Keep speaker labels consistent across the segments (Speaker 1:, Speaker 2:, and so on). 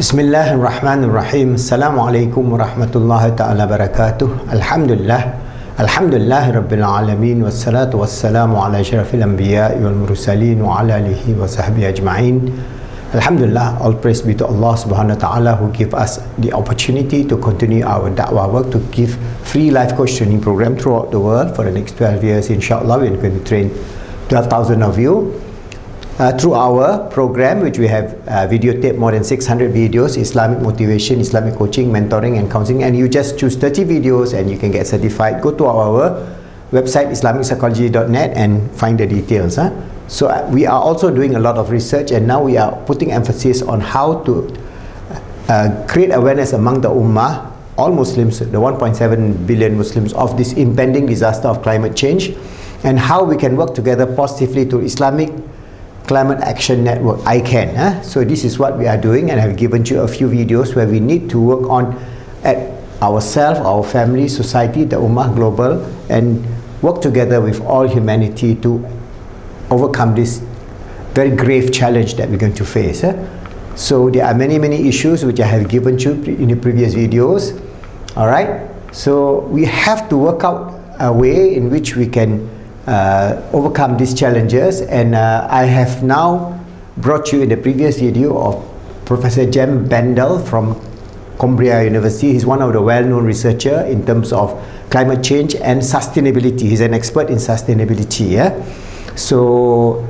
Speaker 1: Bismillahirrahmanirrahim. Assalamualaikum warahmatullahi ta'ala barakatuh. Alhamdulillah Rabbil Alamin. Wassalatu wassalamu ala asyrafil anbiya wal mursalin wa ala alihi wa sahbihi ajma'in. Alhamdulillah, all praise be to Allah subhanahu wa ta'ala who give us the opportunity to continue our da'wah work, to give free life coach training program throughout the world for the next 12 years. Inshallah, we're going to train 12,000 of you. Through our program, which we have videotaped more than 600 videos, Islamic motivation, Islamic coaching, mentoring and counseling, and you just choose 30 videos and you can get certified. Go to our website Islamic-ClimateActionNetwork and find the details. So we are also doing a lot of research, and now we are putting emphasis on how to create awareness among the Ummah, all Muslims, the 1.7 billion Muslims, of this impending disaster of climate change, and how we can work together positively to Islamic Climate Action Network, ICAN. So this is what we are doing, and I've given you a few videos where we need to work on at ourselves, our family, society, the Ummah, global, and work together with all humanity to overcome this very grave challenge that we're going to face. So there are many issues which I have given you in the previous videos. Alright, so we have to work out a way in which we can overcome these challenges, and I have now brought you in the previous video of Professor Jem Bendell from Cumbria University. He's one of the well-known researcher in terms of climate change and sustainability. He's an expert in sustainability. So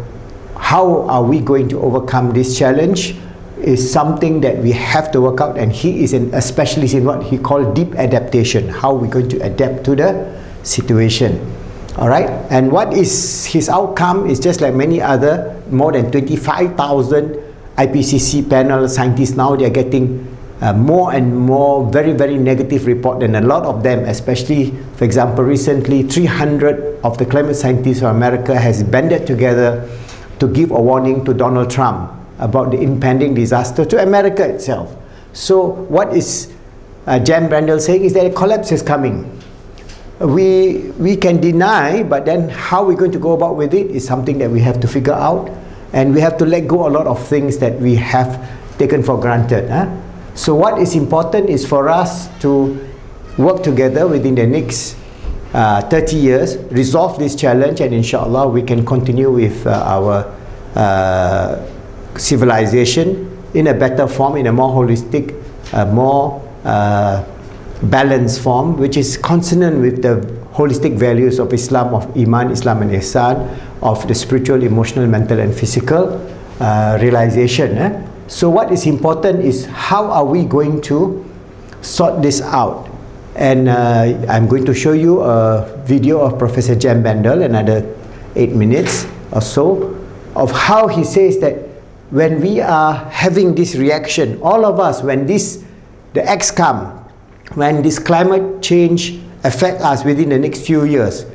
Speaker 1: how are we going to overcome this challenge is something that we have to work out, and he is a specialist in what he called deep adaptation, how we're going to adapt to the situation. Alright, and what is his outcome is just like many other, more than 25,000 IPCC panel scientists now. They are getting more and more very negative report, and a lot of them, especially for example recently 300 of the climate scientists from America has banded together to give a warning to Donald Trump about the impending disaster to America itself. So what is Jem Bendell saying is that a collapse is coming. We can deny, but then how we're going to go about with it is something that we have to figure out, and we have to let go a lot of things that we have taken for granted. So what is important is for us to work together within the next 30 years, resolve this challenge, and inshallah we can continue with our civilization in a better form, in a more holistic, more balanced form, which is consonant with the holistic values of Islam, of Iman, Islam and Ihsan, of the spiritual, emotional, mental and physical realization. So what is important is how are we going to sort this out. And I'm going to show you a video of Professor Jem Bendell, another 8 minutes or so, of how he says that when we are having this reaction, all of us, when the X come, when this climate change affect us within the next few years,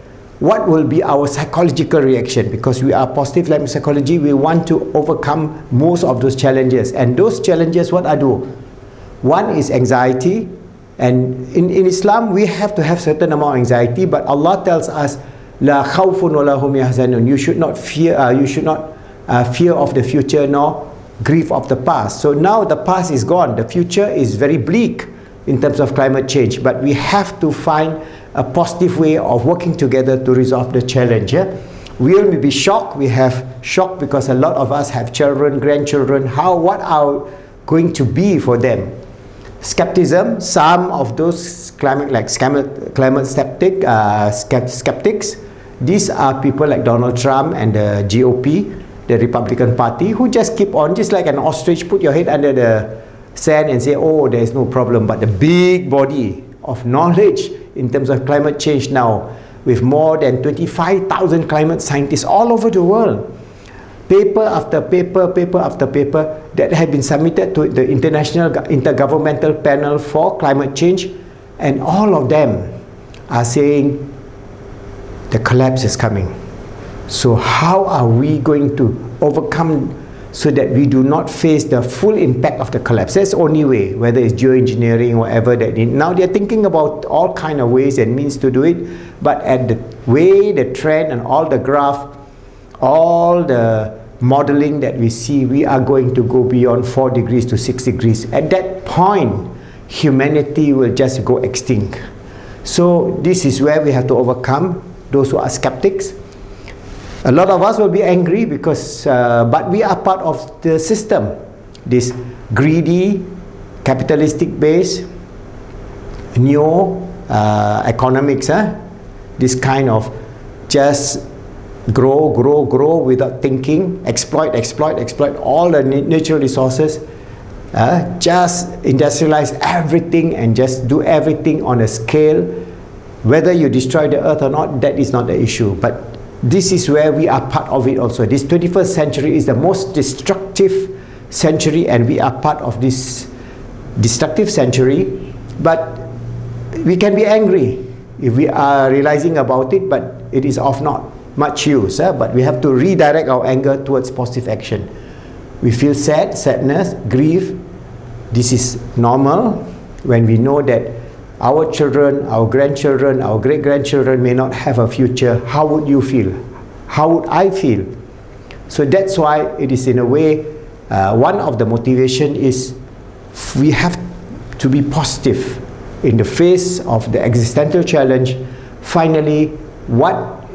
Speaker 1: what will be our psychological reaction? Because we are positive life psychology, we want to overcome most of those challenges. And those challenges, what I do? One is anxiety, and in Islam we have to have certain amount of anxiety, but Allah tells us la khawfun wa la hum yahzanun. You should not fear fear of the future nor grief of the past. So now the past is gone, the future is very bleak in terms of climate change, but we have to find a positive way of working together to resolve the challenge. We will be shocked. We have shock because a lot of us have children, grandchildren. What are going to be for them? Skepticism. Some of those climate skeptics, these are people like Donald Trump and the GOP, the Republican Party, who just keep on, just like an ostrich, put your head under the sand and say, oh, there is no problem. But the big body of knowledge in terms of climate change now, with more than 25,000 climate scientists all over the world, paper after paper that have been submitted to the International Intergovernmental Panel for Climate Change, and all of them are saying the collapse is coming. So how are we going to overcome so that we do not face the full impact of the collapse? That's the only way, whether it's geoengineering, whatever that need. Now they're thinking about all kind of ways and means to do it, but at the way, the trend and all the graph, all the modeling that we see, we are going to go beyond 4 degrees to 6 degrees. At that point, humanity will just go extinct. So this is where we have to overcome those who are skeptics. A lot of us will be angry because, but we are part of the system. This greedy, capitalistic base, neo-economics, this kind of just grow without thinking, exploit all the natural resources, just industrialize everything and just do everything on a scale. Whether you destroy the earth or not, that is not the issue. But this is where we are part of it also. This 21st century is the most destructive century, and we are part of this destructive century. But we can be angry if we are realizing about it, but it is of not much use. But we have to redirect our anger towards positive action. We feel sadness, grief. This is normal when we know that our children, our grandchildren, our great-grandchildren may not have a future. How would you feel? How would I feel? So that's why it is, in a way, one of the motivation is we have to be positive in the face of the existential challenge. Finally, what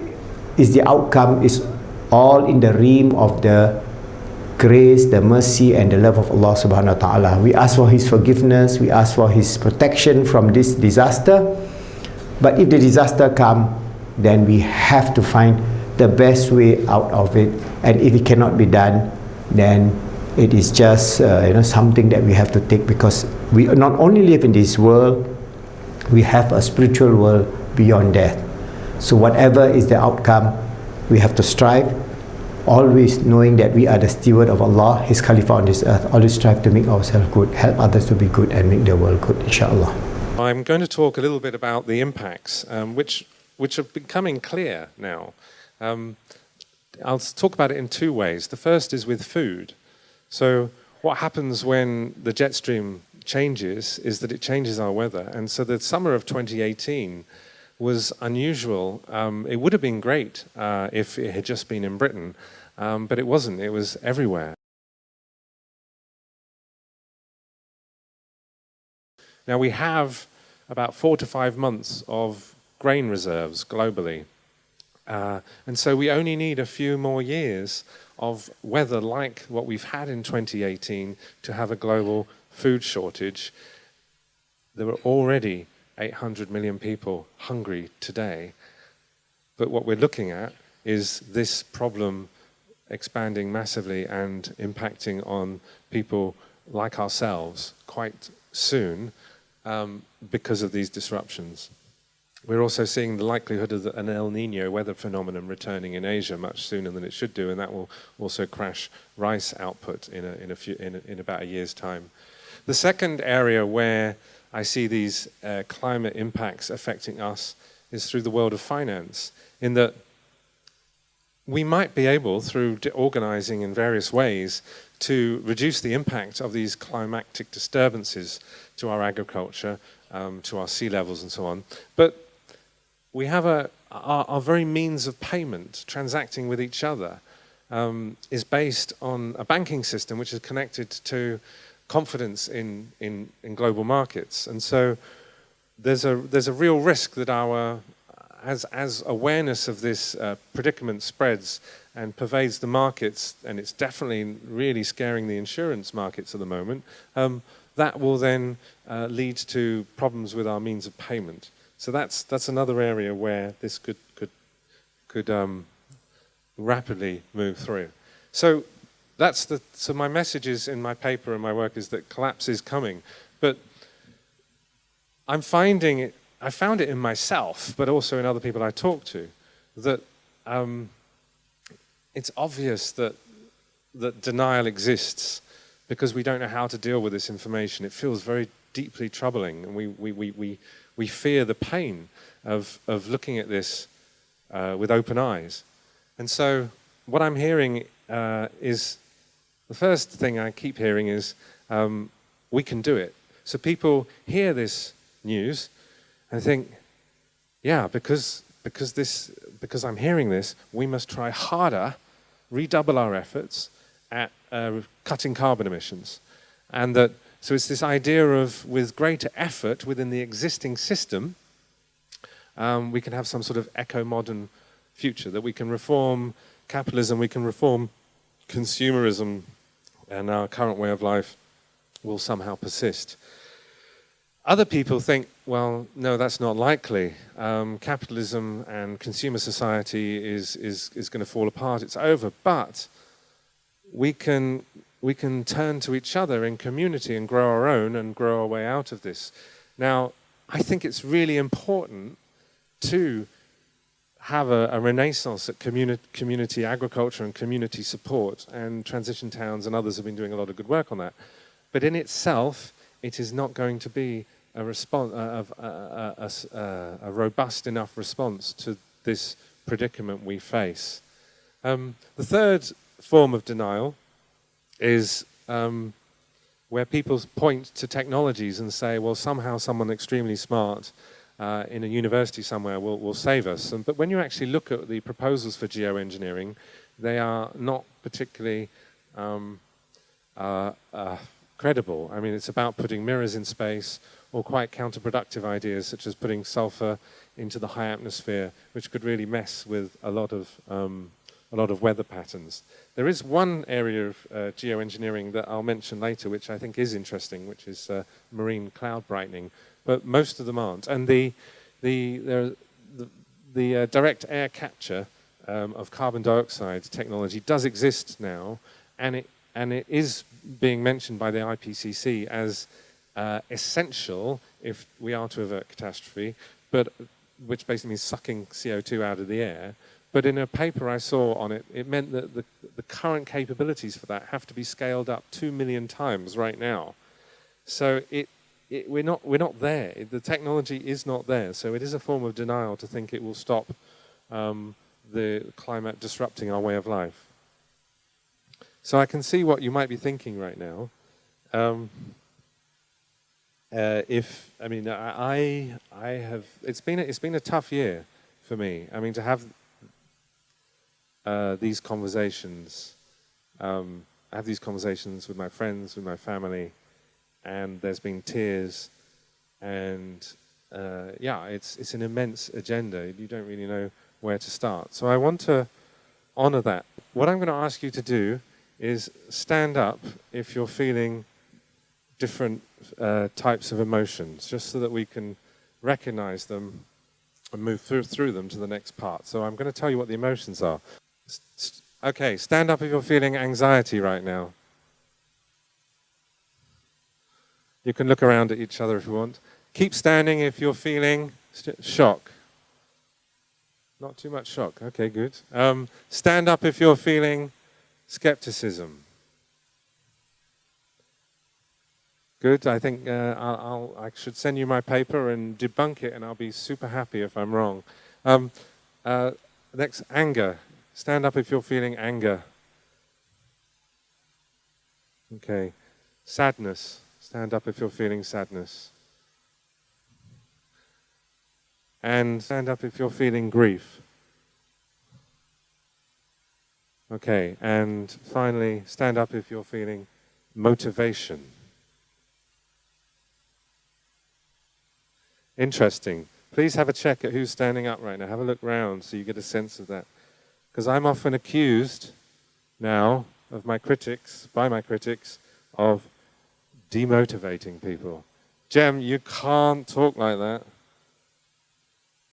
Speaker 1: is the outcome is all in the realm of the grace, the mercy, and the love of Allah subhanahu wa ta'ala. We ask for His forgiveness, we ask for His protection from this disaster. But if the disaster comes, then we have to find the best way out of it. And if it cannot be done, then it is just something that we have to take, because we not only live in this world, we have a spiritual world beyond death. So whatever is the outcome, we have to strive, always knowing that we are the steward of Allah, His Khalifa on this earth. Always strive to make ourselves good, help others to be good, and make the world good, inshallah.
Speaker 2: I'm going to talk a little bit about the impacts, which are becoming clear now. I'll talk about it in two ways. The first is with food. So what happens when the jet stream changes is that it changes our weather. And so the summer of 2018 was unusual. It would have been great if it had just been in Britain, but it wasn't. It was everywhere. Now we have about 4 to 5 months of grain reserves globally. And so we only need a few more years of weather like what we've had in 2018 to have a global food shortage. There were already 800 million people hungry today. But what we're looking at is this problem expanding massively and impacting on people like ourselves quite soon because of these disruptions. We're also seeing the likelihood of an El Nino weather phenomenon returning in Asia much sooner than it should do, and that will also crash rice output in about a year's time. The second area where I see these climate impacts affecting us is through the world of finance, in that we might be able, through organizing in various ways, to reduce the impact of these climatic disturbances to our agriculture, to our sea levels and so on. But we have our very means of payment, transacting with each other, is based on a banking system which is connected to confidence in global markets. And so there's a real risk that as awareness of this predicament spreads and pervades the markets, and it's definitely really scaring the insurance markets at the moment, that will then lead to problems with our means of payment. So that's another area where this could rapidly move through. So so my message is in my paper and my work is that collapse is coming, but I found it in myself, but also in other people I talk to, that it's obvious that denial exists because we don't know how to deal with this information. It feels very deeply troubling, and we fear the pain of looking at this with open eyes. And so what I'm hearing is, the first thing I keep hearing is, we can do it. So people hear this news and think, yeah, because I'm hearing this, we must try harder redouble our efforts at cutting carbon emissions. And that, so it's this idea of, with greater effort within the existing system, we can have some sort of eco-modern future, that we can reform capitalism, we can reform consumerism, and our current way of life will somehow persist. Other people think, well, no, that's not likely. Capitalism and consumer society is going to fall apart. It's over. But we can turn to each other in community and grow our own and grow our way out of this. Now, I think it's really important to have a renaissance at community agriculture and community support, and Transition Towns and others have been doing a lot of good work on that. But in itself, it is not going to be a robust enough response to this predicament we face. The third form of denial is where people point to technologies and say, well, somehow someone extremely smart in a university somewhere will save us. But when you actually look at the proposals for geoengineering, they are not particularly credible. I mean, it's about putting mirrors in space, or quite counterproductive ideas such as putting sulfur into the high atmosphere, which could really mess with a lot of weather patterns. There is one area of geoengineering that I'll mention later, which I think is interesting, which is marine cloud brightening, but most of them aren't. And the direct air capture of carbon dioxide technology does exist now, and it is being mentioned by the IPCC as essential if we are to avert catastrophe, but which basically means sucking CO2 out of the air. But in a paper I saw on it, it meant that the current capabilities for that have to be scaled up 2 million times right now. So we're not there. The technology is not there. So it is a form of denial to think it will stop the climate disrupting our way of life. So I can see what you might be thinking right now. It's been a tough year for me. I mean, to have these conversations, with my friends, with my family, and there's been tears, and it's an immense agenda. You don't really know where to start. So I want to honor that. What I'm going to ask you to do is stand up if you're feeling different types of emotions, just so that we can recognize them and move through them to the next part. So I'm going to tell you what the emotions are. Okay, stand up if you're feeling anxiety right now. You can look around at each other if you want. Keep standing if you're feeling shock. Not too much shock. Okay, good. Stand up if you're feeling skepticism. Good. I think I should send you my paper and debunk it, and I'll be super happy if I'm wrong. Next, anger. Stand up if you're feeling anger. Okay. Sadness. Stand up if you're feeling sadness. And stand up if you're feeling grief. Okay. And finally, stand up if you're feeling motivation. Interesting. Please have a check at who's standing up right now. Have a look round so you get a sense of that. Because I'm often accused now of by my critics, of demotivating people. Jem, you can't talk like that.